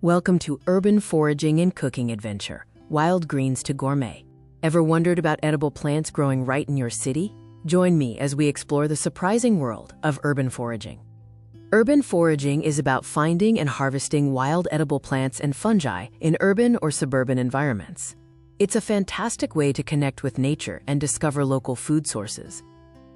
Welcome to Urban Foraging and Cooking Adventure, Wild Greens to Gourmet. Ever wondered about edible plants growing right in your city? Join me as we explore the surprising world of urban foraging. Urban foraging is about finding and harvesting wild edible plants and fungi in urban or suburban environments. It's a fantastic way to connect with nature and discover local food sources.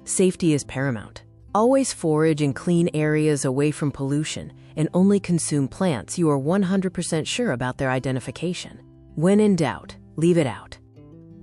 Safety is paramount. Always forage in clean areas away from pollution and only consume plants you are 100% sure about their identification. When in doubt, leave it out.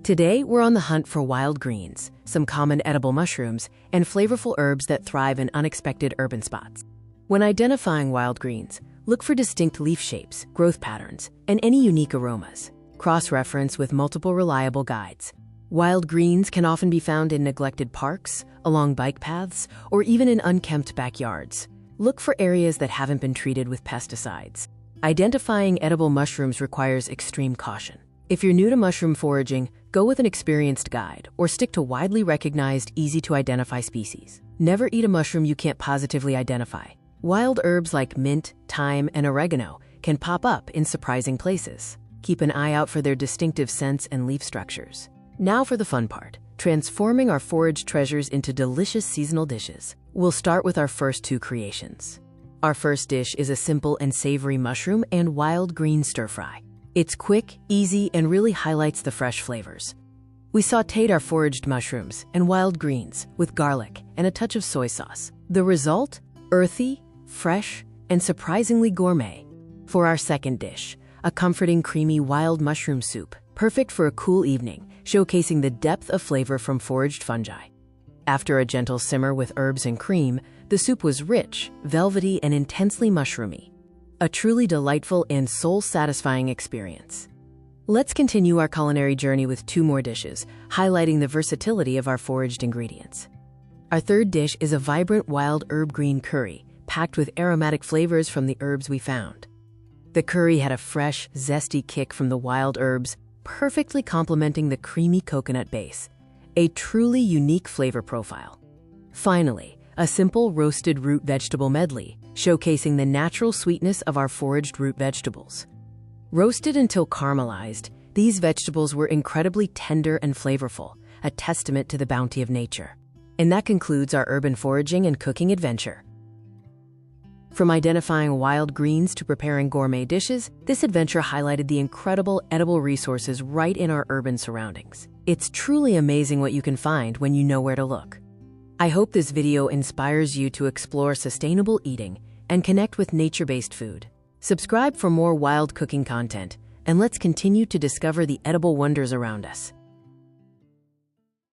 Today, we're on the hunt for wild greens, some common edible mushrooms, and flavorful herbs that thrive in unexpected urban spots. When identifying wild greens, look for distinct leaf shapes, growth patterns, and any unique aromas. Cross-reference with multiple reliable guides. Wild greens can often be found in neglected parks, along bike paths, or even in unkempt backyards. Look for areas that haven't been treated with pesticides. Identifying edible mushrooms requires extreme caution. If you're new to mushroom foraging, go with an experienced guide or stick to widely recognized, easy-to-identify species. Never eat a mushroom you can't positively identify. Wild herbs like mint, thyme, and oregano can pop up in surprising places. Keep an eye out for their distinctive scents and leaf structures. Now for the fun part, transforming our forage treasures into delicious seasonal dishes. We'll start with our first two creations. Our first dish is a simple and savory mushroom and wild green stir-fry. It's quick, easy, and really highlights the fresh flavors. We sautéed our foraged mushrooms and wild greens with garlic and a touch of soy sauce. The result? Earthy, fresh, and surprisingly gourmet. For our second dish, a comforting, creamy wild mushroom soup, perfect for a cool evening, showcasing the depth of flavor from foraged fungi. After a gentle simmer with herbs and cream, the soup was rich, velvety, and intensely mushroomy. A truly delightful and soul-satisfying experience. Let's continue our culinary journey with two more dishes, highlighting the versatility of our foraged ingredients. Our third dish is a vibrant wild herb green curry, packed with aromatic flavors from the herbs we found. The curry had a fresh, zesty kick from the wild herbs, perfectly complementing the creamy coconut base. A truly unique flavor profile. Finally, a simple roasted root vegetable medley, showcasing the natural sweetness of our foraged root vegetables. Roasted until caramelized, these vegetables were incredibly tender and flavorful, a testament to the bounty of nature. And that concludes our urban foraging and cooking adventure. From identifying wild greens to preparing gourmet dishes, this adventure highlighted the incredible edible resources right in our urban surroundings. It's truly amazing what you can find when you know where to look. I hope this video inspires you to explore sustainable eating and connect with nature-based food. Subscribe for more wild cooking content, and let's continue to discover the edible wonders around us.